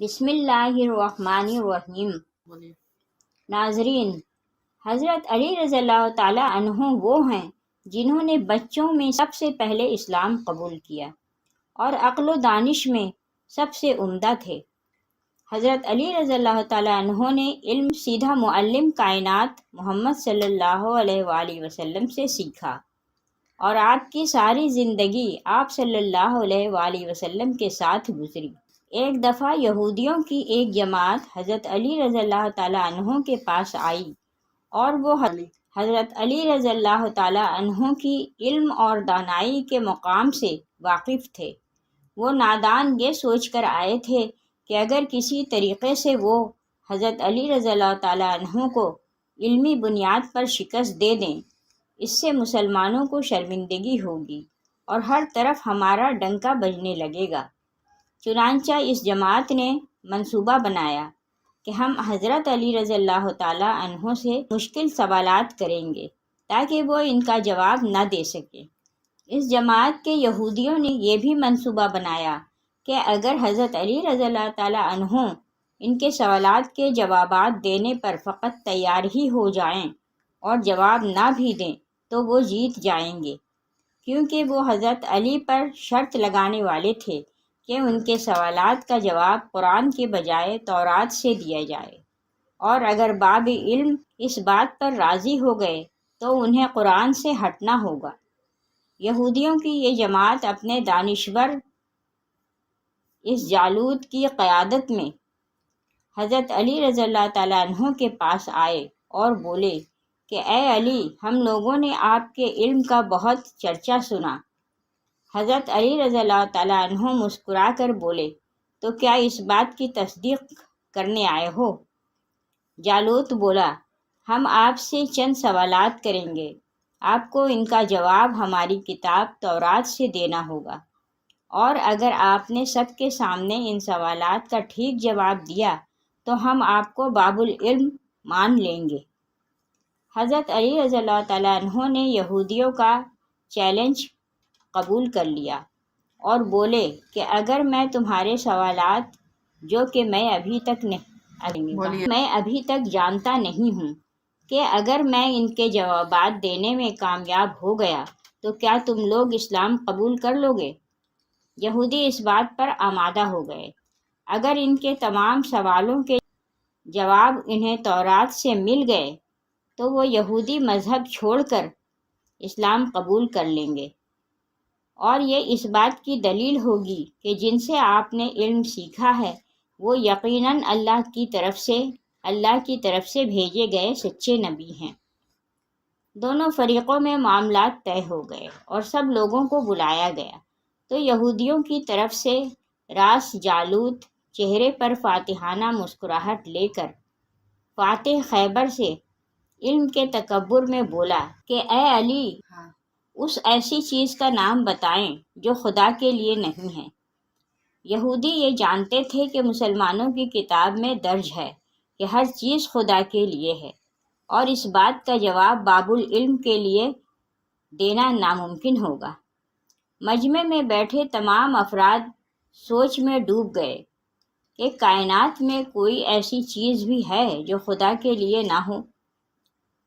بسم اللہ الرحمن الرحیم۔ ناظرین، حضرت علی رضی اللہ تعالیٰ عنہ وہ ہیں جنہوں نے بچوں میں سب سے پہلے اسلام قبول کیا اور عقل و دانش میں سب سے عمدہ تھے۔ حضرت علی رضی اللہ تعالیٰ عنہ نے علم سیدھا معلم کائنات محمد صلی اللہ علیہ وآلہ وسلم سے سیکھا اور آپ کی ساری زندگی آپ صلی اللہ علیہ وآلہ وسلم کے ساتھ گزری۔ ایک دفعہ یہودیوں کی ایک جماعت حضرت علی رضی اللہ تعالیٰ عنہ کے پاس آئی اور وہ حضرت علی رضی اللہ تعالیٰ عنہ کی علم اور دانائی کے مقام سے واقف تھے۔ وہ نادان یہ سوچ کر آئے تھے کہ اگر کسی طریقے سے وہ حضرت علی رضی اللہ تعالیٰ عنہ کو علمی بنیاد پر شکست دے دیں، اس سے مسلمانوں کو شرمندگی ہوگی اور ہر طرف ہمارا ڈنکا بجنے لگے گا۔ چنانچہ اس جماعت نے منصوبہ بنایا کہ ہم حضرت علی رضی اللہ تعالیٰ عنہ سے مشکل سوالات کریں گے تاکہ وہ ان کا جواب نہ دے سکیں۔ اس جماعت کے یہودیوں نے یہ بھی منصوبہ بنایا کہ اگر حضرت علی رضی اللہ تعالیٰ عنہ ان کے سوالات کے جوابات دینے پر فقط تیار ہی ہو جائیں اور جواب نہ بھی دیں تو وہ جیت جائیں گے، کیونکہ وہ حضرت علی پر شرط لگانے والے تھے کہ ان کے سوالات کا جواب قرآن کے بجائے تورات سے دیا جائے، اور اگر باب علم اس بات پر راضی ہو گئے تو انہیں قرآن سے ہٹنا ہوگا۔ یہودیوں کی یہ جماعت اپنے دانشور اس جالوت کی قیادت میں حضرت علی رضی اللہ تعالیٰ عنہ کے پاس آئے اور بولے کہ اے علی، ہم لوگوں نے آپ کے علم کا بہت چرچا سنا۔ حضرت علی رضی اللہ تعالیٰ عنہ مسکرا کر بولے، تو کیا اس بات کی تصدیق کرنے آئے ہو؟ جالوت بولا، ہم آپ سے چند سوالات کریں گے، آپ کو ان کا جواب ہماری کتاب تورات سے دینا ہوگا، اور اگر آپ نے سب کے سامنے ان سوالات کا ٹھیک جواب دیا تو ہم آپ کو باب العلم مان لیں گے۔ حضرت علی رضی اللہ تعالیٰ عنہ نے یہودیوں کا چیلنج قبول کر لیا اور بولے کہ اگر میں تمہارے سوالات جو کہ میں ابھی تک جانتا نہیں ہوں کہ اگر میں ان کے جوابات دینے میں کامیاب ہو گیا تو کیا تم لوگ اسلام قبول کر لو گے؟ یہودی اس بات پر آمادہ ہو گئے۔ اگر ان کے تمام سوالوں کے جواب انہیں تورات سے مل گئے تو وہ یہودی مذہب چھوڑ کر اسلام قبول کر لیں گے، اور یہ اس بات کی دلیل ہوگی کہ جن سے آپ نے علم سیکھا ہے وہ یقیناً اللہ کی طرف سے بھیجے گئے سچے نبی ہیں۔ دونوں فریقوں میں معاملات طے ہو گئے اور سب لوگوں کو بلایا گیا تو یہودیوں کی طرف سے راس جالوت چہرے پر فاتحانہ مسکراہٹ لے کر فاتح خیبر سے علم کے تکبر میں بولا کہ اے علی، اس ایسی چیز کا نام بتائیں جو خدا کے لیے نہیں ہے۔ یہودی یہ جانتے تھے کہ مسلمانوں کی کتاب میں درج ہے کہ ہر چیز خدا کے لیے ہے، اور اس بات کا جواب باب العلم کے لیے دینا ناممکن ہوگا۔ مجمع میں بیٹھے تمام افراد سوچ میں ڈوب گئے کہ کائنات میں کوئی ایسی چیز بھی ہے جو خدا کے لیے نہ ہو۔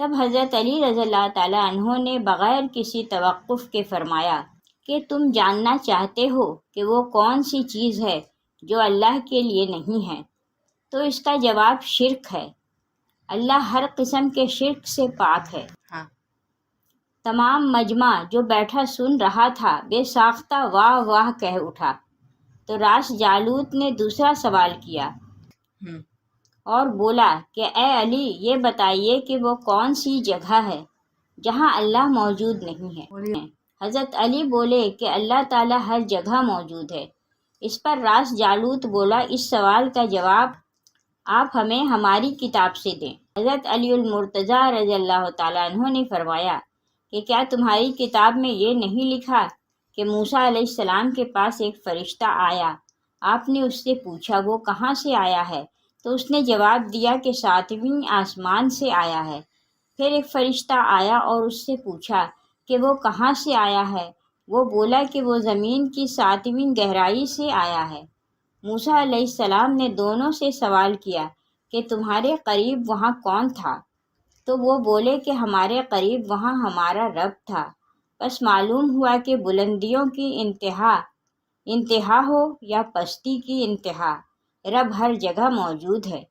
تب حضرت علی رضی اللہ تعالیٰ عنہ نے بغیر کسی توقف کے فرمایا کہ تم جاننا چاہتے ہو کہ وہ کون سی چیز ہے جو اللہ کے لیے نہیں ہے، تو اس کا جواب شرک ہے۔ اللہ ہر قسم کے شرک سے پاک ہے۔ تمام مجمع جو بیٹھا سن رہا تھا بے ساختہ واہ واہ کہہ اٹھا۔ تو راس جالوت نے دوسرا سوال کیا اور بولا کہ اے علی، یہ بتائیے کہ وہ کون سی جگہ ہے جہاں اللہ موجود نہیں ہے؟ حضرت علی بولے کہ اللہ تعالیٰ ہر جگہ موجود ہے۔ اس پر راس جالوت بولا، اس سوال کا جواب آپ ہمیں ہماری کتاب سے دیں۔ حضرت علی المرتضیٰ رضی اللہ تعالیٰ عنہ نے فرمایا کہ کیا تمہاری کتاب میں یہ نہیں لکھا کہ موسیٰ علیہ السلام کے پاس ایک فرشتہ آیا، آپ نے اس سے پوچھا وہ کہاں سے آیا ہے، تو اس نے جواب دیا کہ 7ویں آسمان سے آیا ہے۔ پھر ایک فرشتہ آیا اور اس سے پوچھا کہ وہ کہاں سے آیا ہے، وہ بولا کہ وہ زمین کی 7ویں گہرائی سے آیا ہے۔ موسیٰ علیہ السلام نے دونوں سے سوال کیا کہ تمہارے قریب وہاں کون تھا؟ تو وہ بولے کہ ہمارے قریب وہاں ہمارا رب تھا۔ بس معلوم ہوا کہ بلندیوں کی انتہا ہو یا پستی کی انتہا، رب ہر جگہ موجود ہے۔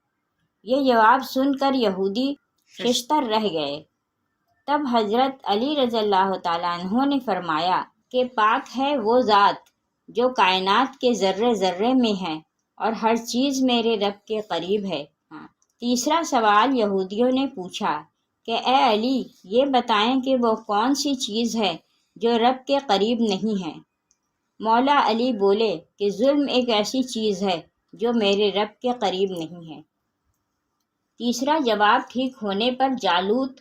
یہ جواب سن کر یہودی ششتر رہ گئے۔ تب حضرت علی رضی اللہ تعالیٰ عنہ نے فرمایا کہ پاک ہے وہ ذات جو کائنات کے ذرے ذرے میں ہے اور ہر چیز میرے رب کے قریب ہے۔ تیسرا سوال یہودیوں نے پوچھا کہ اے علی، یہ بتائیں کہ وہ کون سی چیز ہے جو رب کے قریب نہیں ہے؟ مولا علی بولے کہ ظلم ایک ایسی چیز ہے جو میرے رب کے قریب نہیں ہے۔ تیسرا جواب ٹھیک ہونے پر جالوت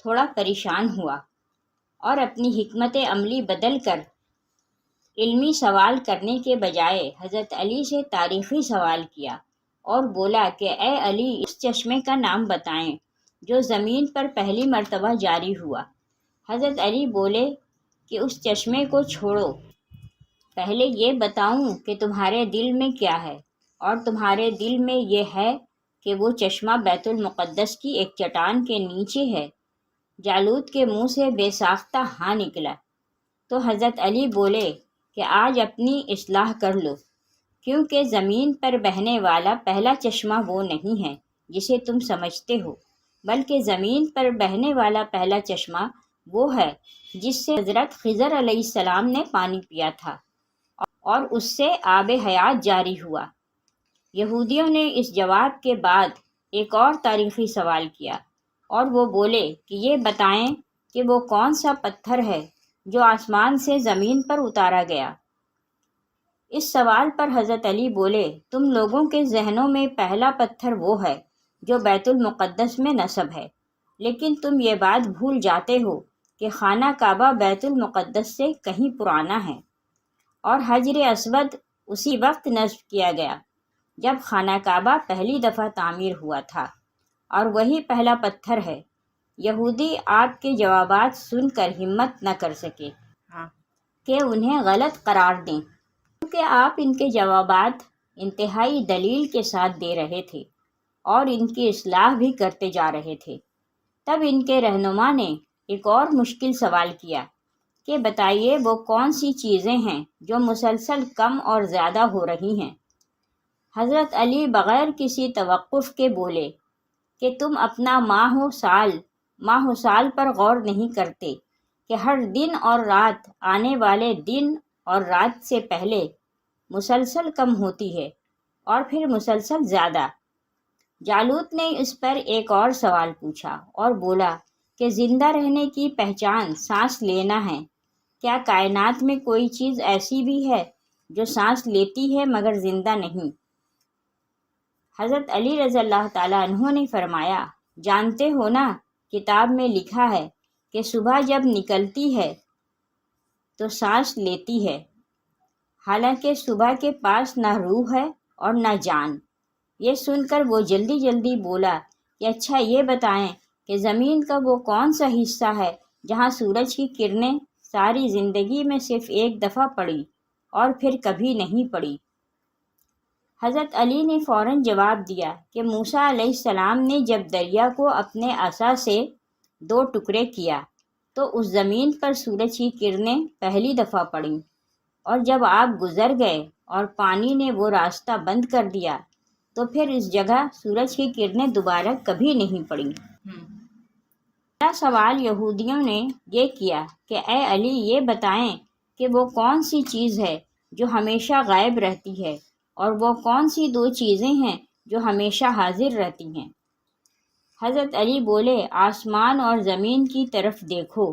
تھوڑا پریشان ہوا اور اپنی حکمت عملی بدل کر علمی سوال کرنے کے بجائے حضرت علی سے تاریخی سوال کیا اور بولا کہ اے علی، اس چشمے کا نام بتائیں جو زمین پر پہلی مرتبہ جاری ہوا۔ حضرت علی بولے کہ اس چشمے کو چھوڑو، پہلے یہ بتاؤں کہ تمہارے دل میں کیا ہے، اور تمہارے دل میں یہ ہے کہ وہ چشمہ بیت المقدس کی ایک چٹان کے نیچے ہے۔ جالوت کے منہ سے بے ساختہ ہاں نکلا تو حضرت علی بولے کہ آج اپنی اصلاح کر لو، کیونکہ زمین پر بہنے والا پہلا چشمہ وہ نہیں ہے جسے تم سمجھتے ہو، بلکہ زمین پر بہنے والا پہلا چشمہ وہ ہے جس سے حضرت خضر علیہ السلام نے پانی پیا تھا اور اس سے آب حیات جاری ہوا۔ یہودیوں نے اس جواب کے بعد ایک اور تاریخی سوال کیا اور وہ بولے کہ یہ بتائیں کہ وہ کون سا پتھر ہے جو آسمان سے زمین پر اتارا گیا؟ اس سوال پر حضرت علی بولے، تم لوگوں کے ذہنوں میں پہلا پتھر وہ ہے جو بیت المقدس میں نصب ہے، لیکن تم یہ بات بھول جاتے ہو کہ خانہ کعبہ بیت المقدس سے کہیں پرانا ہے، اور حجر اسود اسی وقت نصب کیا گیا جب خانہ کعبہ پہلی دفعہ تعمیر ہوا تھا، اور وہی پہلا پتھر ہے۔ یہودی آپ کے جوابات سن کر ہمت نہ کر سکے کہ انہیں غلط قرار دیں، کیونکہ آپ ان کے جوابات انتہائی دلیل کے ساتھ دے رہے تھے اور ان کی اصلاح بھی کرتے جا رہے تھے۔ تب ان کے رہنما نے ایک اور مشکل سوال کیا کہ بتائیے وہ کون سی چیزیں ہیں جو مسلسل کم اور زیادہ ہو رہی ہیں؟ حضرت علی بغیر کسی توقف کے بولے کہ تم اپنا ماہ و سال پر غور نہیں کرتے کہ ہر دن اور رات آنے والے دن اور رات سے پہلے مسلسل کم ہوتی ہے اور پھر مسلسل زیادہ۔ جالوت نے اس پر ایک اور سوال پوچھا اور بولا کہ زندہ رہنے کی پہچان سانس لینا ہے، کیا کائنات میں کوئی چیز ایسی بھی ہے جو سانس لیتی ہے مگر زندہ نہیں؟ حضرت علی رضی اللہ تعالیٰ عنہ نے فرمایا، جانتے ہو نا، کتاب میں لکھا ہے کہ صبح جب نکلتی ہے تو سانس لیتی ہے، حالانکہ صبح کے پاس نہ روح ہے اور نہ جان۔ یہ سن کر وہ جلدی جلدی بولا کہ اچھا یہ بتائیں کہ زمین کا وہ کون سا حصہ ہے جہاں سورج کی کرنیں ساری زندگی میں صرف ایک دفعہ پڑی اور پھر کبھی نہیں پڑی؟ حضرت علی نے فوراً جواب دیا کہ موسیٰ علیہ السلام نے جب دریا کو اپنے عصا سے 2 ٹکڑے کیا تو اس زمین پر سورج کی کرنیں پہلی دفعہ پڑیں، اور جب آپ گزر گئے اور پانی نے وہ راستہ بند کر دیا تو پھر اس جگہ سورج کی کرنیں دوبارہ کبھی نہیں پڑیں۔ پہلا سوال یہودیوں نے یہ کیا کہ اے علی، یہ بتائیں کہ وہ کون سی چیز ہے جو ہمیشہ غائب رہتی ہے، اور وہ کون سی 2 چیزیں ہیں جو ہمیشہ حاضر رہتی ہیں؟ حضرت علی بولے، آسمان اور زمین کی طرف دیکھو،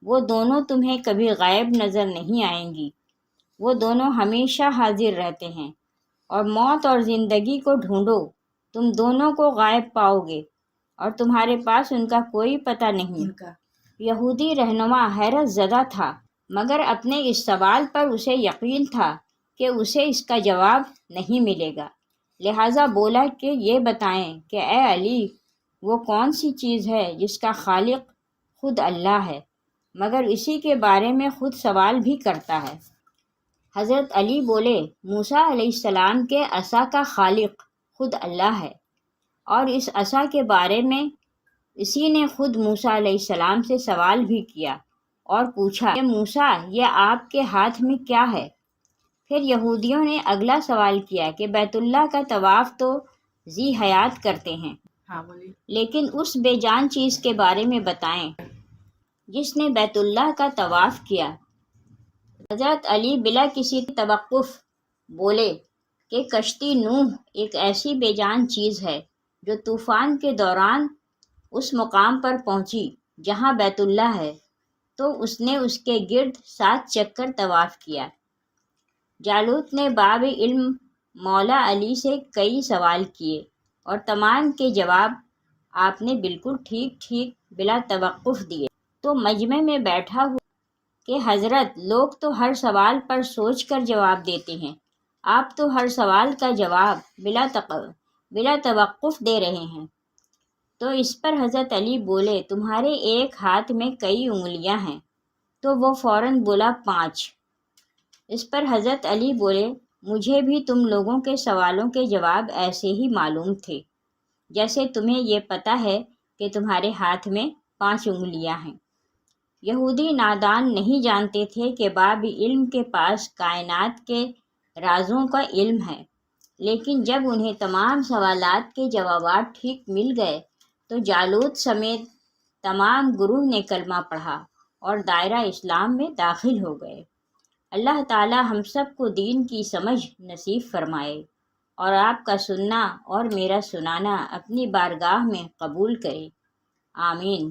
وہ دونوں تمہیں کبھی غائب نظر نہیں آئیں گی، وہ دونوں ہمیشہ حاضر رہتے ہیں، اور موت اور زندگی کو ڈھونڈو، تم دونوں کو غائب پاؤ گے اور تمہارے پاس ان کا کوئی پتہ نہیں۔ یہودی رہنما حیرت زدہ تھا، مگر اپنے اس سوال پر اسے یقین تھا کہ اسے اس کا جواب نہیں ملے گا، لہٰذا بولا کہ یہ بتائیں کہ اے علی، وہ کون سی چیز ہے جس کا خالق خود اللہ ہے، مگر اسی کے بارے میں خود سوال بھی کرتا ہے؟ حضرت علی بولے موسیٰ علیہ السلام کے عصا کا خالق خود اللہ ہے، اور اس عصا کے بارے میں اسی نے خود موسیٰ علیہ السلام سے سوال بھی کیا اور پوچھا کہ موسیٰ یہ آپ کے ہاتھ میں کیا ہے؟ پھر یہودیوں نے اگلا سوال کیا کہ بیت اللہ کا طواف تو ذی حیات کرتے ہیں، لیکن اس بے جان چیز کے بارے میں بتائیں جس نے بیت اللہ کا طواف کیا۔ حضرت علی بلا کسی توقف بولے کہ کشتی نوح ایک ایسی بے جان چیز ہے جو طوفان کے دوران اس مقام پر پہنچی جہاں بیت اللہ ہے، تو اس نے اس کے گرد 7 چکر طواف کیا۔ جالوت نے باب علم مولا علی سے کئی سوال کیے اور تمام کے جواب آپ نے بالکل ٹھیک بلا توقف دیے۔ تو مجمع میں بیٹھا ہوا کہ حضرت لوگ تو ہر سوال پر سوچ کر جواب دیتے ہیں، آپ تو ہر سوال کا جواب بلا توقف دے رہے ہیں۔ تو اس پر حضرت علی بولے تمہارے ایک ہاتھ میں کئی انگلیاں ہیں؟ تو وہ فوراً بولا 5۔ اس پر حضرت علی بولے مجھے بھی تم لوگوں کے سوالوں کے جواب ایسے ہی معلوم تھے جیسے تمہیں یہ پتہ ہے کہ تمہارے ہاتھ میں 5 انگلیاں ہیں۔ یہودی نادان نہیں جانتے تھے کہ باب علم کے پاس کائنات کے رازوں کا علم ہے، لیکن جب انہیں تمام سوالات کے جوابات ٹھیک مل گئے تو جالوت سمیت تمام گروہ نے کلمہ پڑھا اور دائرہ اسلام میں داخل ہو گئے۔ اللہ تعالی ہم سب کو دین کی سمجھ نصیب فرمائے اور آپ کا سننا اور میرا سنانا اپنی بارگاہ میں قبول کرے، آمین۔